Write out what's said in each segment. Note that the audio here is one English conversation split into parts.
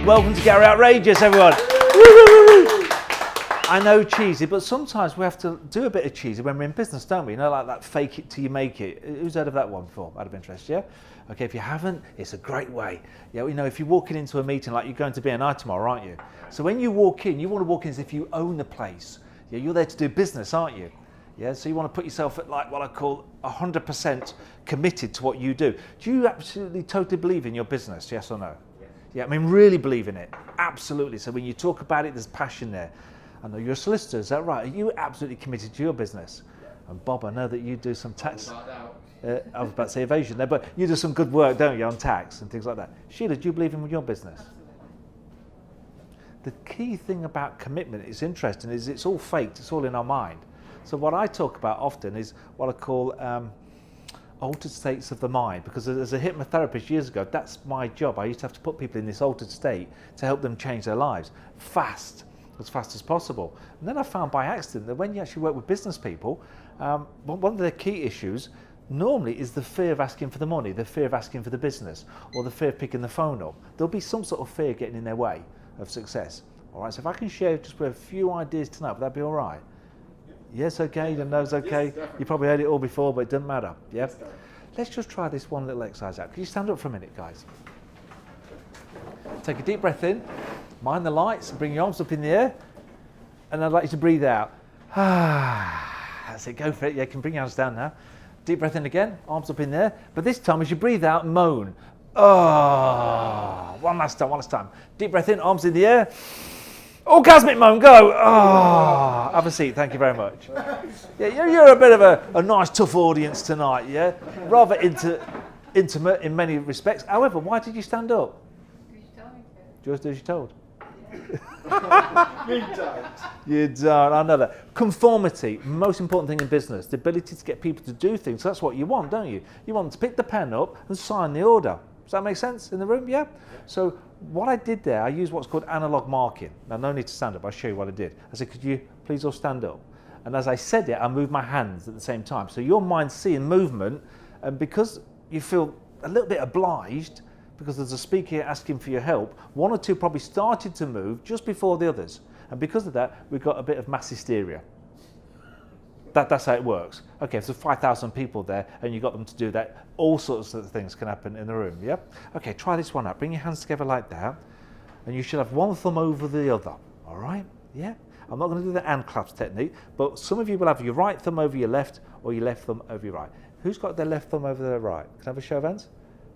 Welcome to Gary Outrageous, everyone. I know cheesy, but sometimes we have to do a bit of cheesy when we're in business, don't we? You know, like that fake it till you make it. Who's heard of that one before, out of interest, yeah? Okay, if you haven't, it's a great way. Yeah, you know, if you're walking into a meeting, like you're going to B&I tomorrow, aren't you? So when you walk in, you want to walk in as if you own the place. Yeah, you're there to do business, aren't you? Yeah, so you want to put yourself at like what I call 100% committed to what you do. Do you absolutely totally believe in your business, yes or no? Yes. Yeah, I mean really believe in it, absolutely. So when you talk about it, there's passion there. I know you're a solicitor, is that right? Are you absolutely committed to your business? Yeah. And Bob, I know that you do some tax, I was about to say evasion there, but you do some good work, don't you, on tax and things like that. Sheila, do you believe in your business? The key thing about commitment is interesting, is it's all faked, it's all in our mind. So what I talk about often is what I call altered states of the mind, because as a hypnotherapist years ago, that's my job. I used to have to put people in this altered state to help them change their lives as fast as possible. And then I found by accident that when you actually work with business people, one of their key issues normally is the fear of asking for the money, the fear of asking for the business, or the fear of picking the phone up. There'll be some sort of fear getting in their way of success. All right, so if I can share just with a few ideas tonight, would that be all right? Yes, okay, the no's okay. Yes, you probably heard it all before, but it doesn't matter. Yeah? Yes, let's just try this one little exercise out. Can you stand up for a minute, guys? Take a deep breath in, mind the lights, and bring your arms up in the air. And I'd like you to breathe out. That's it, go for it. Yeah, you can bring your hands down now. Deep breath in again, arms up in there. But this time, as you breathe out, moan. Oh, one last time. Deep breath in, arms in the air. Orgasmic moan, go! Oh, have a seat, thank you very much. Yeah, you're a bit of a nice, tough audience tonight, yeah? Rather intimate in many respects. However, why did you stand up? Because you told me to. Just as you're told. You don't. You don't, I know that. Conformity, most important thing in business. The ability to get people to do things. That's what you want, don't you? You want them to pick the pen up and sign the order. Does that make sense in the room? Yeah? So what I did there, I used what's called analog marking. Now, no need to stand up. I'll show you what I did. I said, could you please all stand up? And as I said it, I moved my hands at the same time. So your mind's seeing movement, and because you feel a little bit obliged, because there's a speaker here asking for your help, one or two probably started to move just before the others. And because of that, we've got a bit of mass hysteria. That's how it works. Okay, if there's 5,000 people there and you got them to do that, all sorts of things can happen in the room, yeah? Okay, try this one out. Bring your hands together like that, and you should have one thumb over the other, all right? Yeah? I'm not going to do the hand claps technique, but some of you will have your right thumb over your left or your left thumb over your right. Who's got their left thumb over their right? Can I have a show of hands?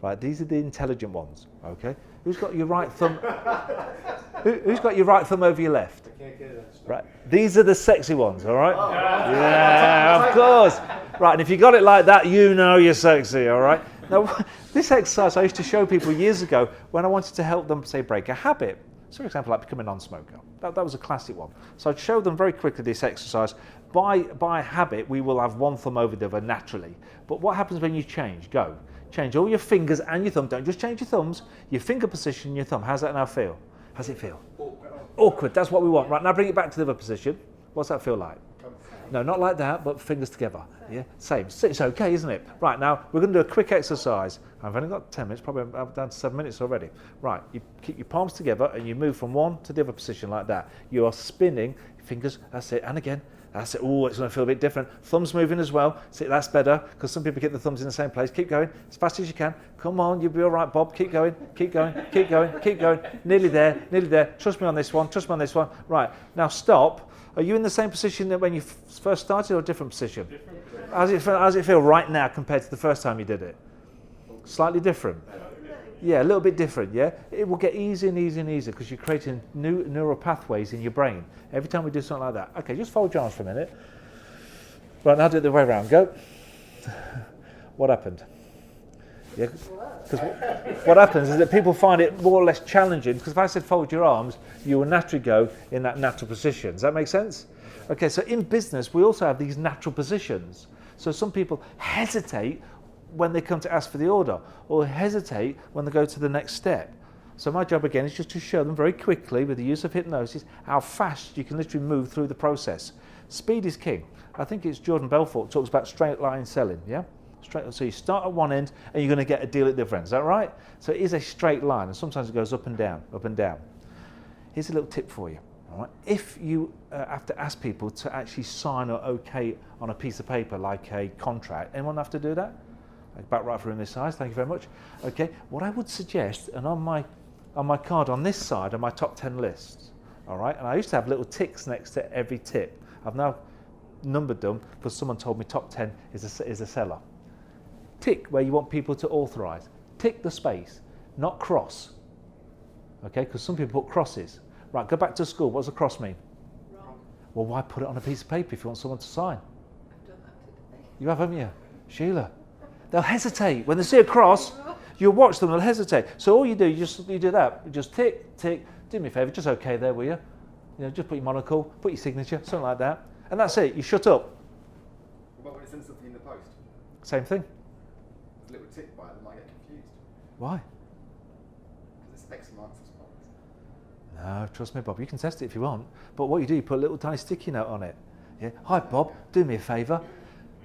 Right, these are the intelligent ones, okay? Who's got your right thumb? Who's got your right thumb over your left? I can't get it. Right, these are the sexy ones, all right? Oh. Yeah, of course. Right, and if you got it like that, you know you're sexy, all right? Now, this exercise I used to show people years ago when I wanted to help them, say, break a habit. So, for example, like becoming a non-smoker. That was a classic one. So I'd show them very quickly this exercise. By habit, we will have one thumb over the other naturally. But what happens when you change? Go. Change all your fingers and your thumb. Don't just change your thumbs. Your finger position and your thumb. How's that now feel? How's it feel? Awkward. That's what we want. Right, now bring it back to the other position. What's that feel like? No, not like that, but fingers together. Yeah, same. It's okay, isn't it? Right, now we're going to do a quick exercise. I've only got 10 minutes, probably I'm down to 7 minutes already. Right, you keep your palms together and you move from one to the other position like that. You are spinning your fingers. That's it. And again. That's it. Oh, it's going to feel a bit different. Thumbs moving as well. See, that's better because some people get the thumbs in the same place. Keep going as fast as you can. Come on, you'll be all right, Bob. Keep going, keep going, keep going, keep going. Nearly there, nearly there. Trust me on this one. Trust me on this one. Right, now stop. Are you in the same position that when you first started or a different position? Different. How does it feel right now compared to the first time you did it? Slightly different. Yeah, a little bit different, yeah? It will get easier and easier and easier because you're creating new neural pathways in your brain every time we do something like that. Okay, just fold your arms for a minute. Right, now do it the way around. Go. What happened? Yeah, because what happens is that people find it more or less challenging because if I said fold your arms, you will naturally go in that natural position. Does that make sense? Okay, so in business, we also have these natural positions. So some people hesitate when they come to ask for the order or hesitate when they go to the next step. So my job again is just to show them very quickly with the use of hypnosis how fast you can literally move through the process. Speed is king. I think it's Jordan Belfort talks about straight line selling, yeah? Straight. So you start at one end and you're going to get a deal at the other end. Is that right? So it is a straight line, and sometimes it goes up and down, up and down. Here's a little tip for you. All right? If you have to ask people to actually sign or OK on a piece of paper like a contract, anyone have to do that? Like back right through in this size, thank you very much. Okay, what I would suggest, and on my card on this side are my top 10 lists, all right? And I used to have little ticks next to every tip. I've now numbered them because someone told me top 10 is a seller. Tick where you want people to authorize. Tick the space, not cross. Okay, because some people put crosses. Right, go back to school. What does a cross mean? Wrong. Well, why put it on a piece of paper if you want someone to sign? I've done that today. You have, haven't you? Sheila. They'll hesitate. When they see a cross, you'll watch them, they'll hesitate. So all you do, you do that. You just tick, tick. Do me a favour, just OK there, will you? You know, just put your monocle, put your signature, something like that. And that's it. You shut up. What about when it sends something in the post? Same thing. There's a little tick by it that might get confused. Why? Because it's X marks the spot. No, trust me, Bob. You can test it if you want. But what you do, you put a little tiny sticky note on it. Yeah. Hi, Bob. Do me a favour.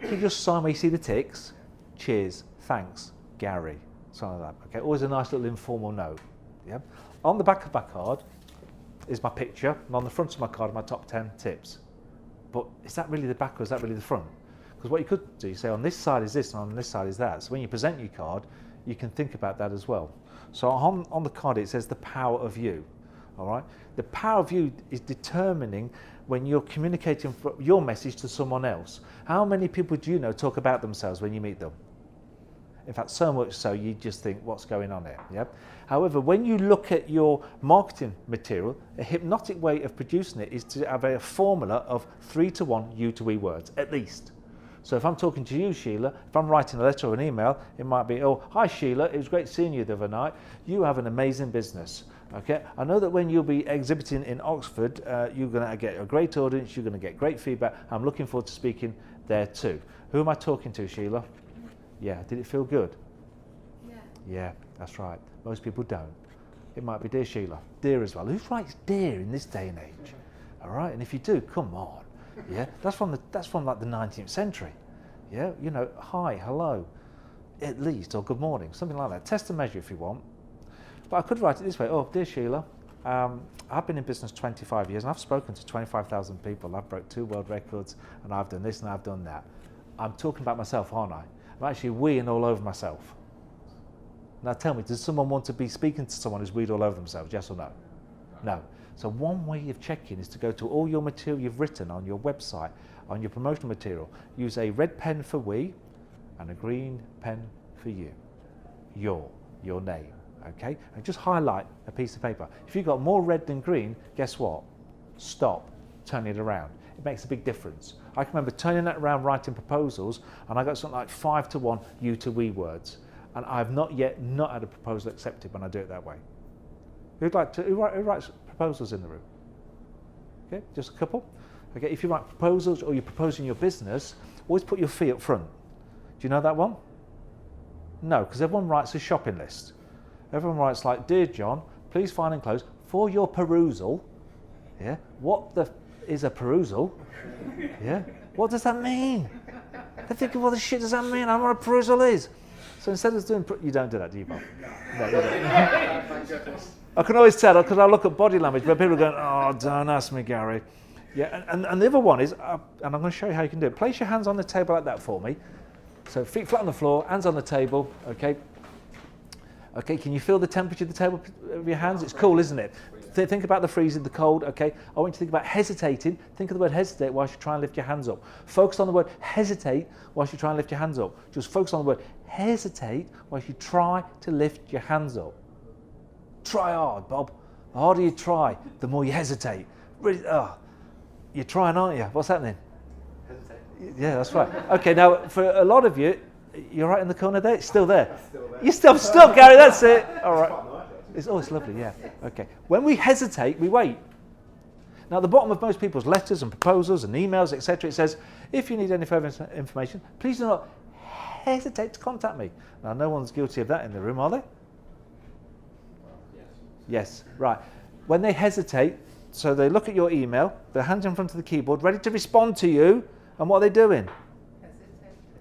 Can you just sign where you see the ticks? Cheers. Thanks. Gary. Something like that. Okay. Always a nice little informal note. Yeah. On the back of my card is my picture, and on the front of my card are my top 10 tips. But is that really the back or is that really the front? Because what you could do, you say on this side is this and on this side is that. So when you present your card, you can think about that as well. So on the card it says the power of you. All right. The power of you is determining when you're communicating your message to someone else. How many people do you know talk about themselves when you meet them? In fact, so much so you just think, what's going on here? Yep. However, when you look at your marketing material, a hypnotic way of producing it is to have a formula of 3-to-1 U to E words, at least. So if I'm talking to you, Sheila, if I'm writing a letter or an email, it might be, oh, hi, Sheila, it was great seeing you the other night. You have an amazing business. Okay, I know that when you'll be exhibiting in Oxford, you're going to get a great audience, you're going to get great feedback. I'm looking forward to speaking there too. Who am I talking to, Sheila? Yeah, did it feel good? Yeah. Yeah, that's right. Most people don't. It might be dear Sheila, dear as well. Who writes dear in this day and age? All right, and if you do, come on. Yeah, that's from like the 19th century. Yeah, you know, hi, hello, at least, or good morning, something like that. Test and measure if you want. But I could write it this way. Oh, dear Sheila, I've been in business 25 years and I've spoken to 25,000 people. I've broke 2 world records and I've done this and I've done that. I'm talking about myself, aren't I? I'm actually weeing all over myself. Now tell me, does someone want to be speaking to someone who's weed all over themselves, yes or no? No. So one way of checking is to go to all your material you've written on your website, on your promotional material. Use a red pen for we and a green pen for you. Your name, okay? And just highlight a piece of paper. If you've got more red than green, guess what? Stop, turn it around. It makes a big difference. I can remember turning that around writing proposals and I got something like 5-to-1 U to we words. And I've not yet not had a proposal accepted when I do it that way. Who writes proposals in the room? Okay, just a couple. Okay, if you write proposals or you're proposing your business, always put your fee up front. Do you know that one? No, because everyone writes a shopping list. Everyone writes like, dear John, please find and close for your perusal. Yeah, what the is a perusal? Yeah, what does that mean? They think, what the shit does that mean? I don't know what a perusal is. So instead of doing, you don't do that, do you, Bob? No, you don't. I can always tell because I look at body language where people are going, oh, don't ask me, Gary. Yeah, and the other one is, and I'm going to show you how you can do it. Place your hands on the table like that for me. So feet flat on the floor, hands on the table, okay? Okay, can you feel the temperature of the table of your hands? It's cool, isn't it? Think about the freezing, the cold, okay? I want you to think about hesitating. Think of the word hesitate whilst you try and lift your hands up. Focus on the word hesitate whilst you try and lift your hands up. Just focus on the word hesitate whilst you try to lift your hands up. Try hard, Bob. The harder you try, the more you hesitate. Really, you're trying, aren't you? What's happening? Hesitate. Yeah, that's right. Okay, now for a lot of you, you're right in the corner there. It's still there. Still there. You're still stuck, Gary. That's it. All right. It's lovely. Yeah. Okay. When we hesitate, we wait. Now, at the bottom of most people's letters and proposals and emails, etc., it says, if you need any further information, please do not hesitate to contact me. Now, no one's guilty of that in the room, are they? Yes. Yes. Right. When they hesitate, so they look at your email, their hands in front of the keyboard, ready to respond to you, and what are they doing?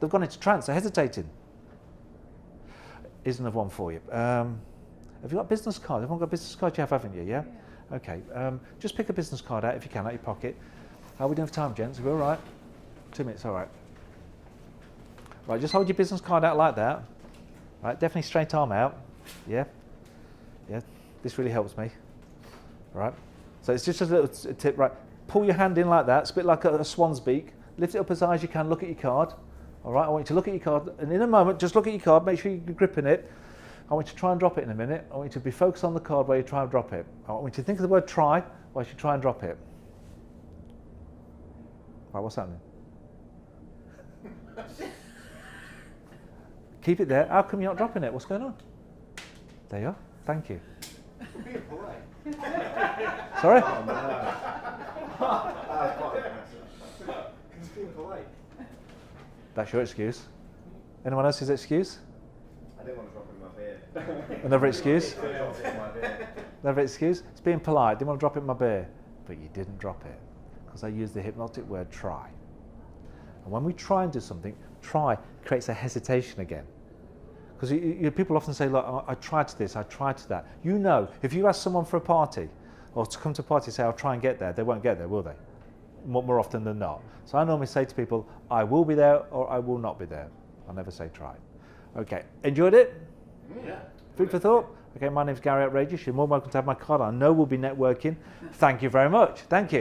They've gone into trance. They're hesitating. Here's another one for you. Have you got a business card? Everyone got a business card? You have, haven't you? Yeah? Okay. Just pick a business card out if you can, out of your pocket. How are we doing for time, gents? Are we all right? 2 minutes, all right. Right, just hold your business card out like that. Right, definitely straight arm out. Yeah? Yeah, this really helps me. All right? So it's just a little tip, right? Pull your hand in like that. It's a bit like a swan's beak. Lift it up as high as you can. Look at your card. All right, I want you to look at your card. And in a moment, just look at your card. Make sure you're gripping it. I want you to try and drop it in a minute. I want you to be focused on the card while you try and drop it. I want you to think of the word try while you try and drop it. Right, what's happening? Keep it there. How come you're not dropping it? What's going on? There you are. Thank you. Being polite. Sorry? Oh, no. It's being polite. That's your excuse. Anyone else's excuse? I didn't want to drop it in my beer. Another excuse? I dropped it in my beer. Another excuse? It's being polite. Didn't want to drop it in my beer. But you didn't drop it. Because I used the hypnotic word try. And when we try and do something, try creates a hesitation again. Because people often say, look, I tried to this, I tried to that. You know, if you ask someone for a party, or to come to a party and say, I'll try and get there, they won't get there, will they? More often than not. So I normally say to people, I will be there or I will not be there. I'll never say try. Okay, enjoyed it? Yeah. Food for thought? Okay, my name's Gary Outrageous. You're more welcome to have my card. I know we'll be networking. Thank you very much. Thank you.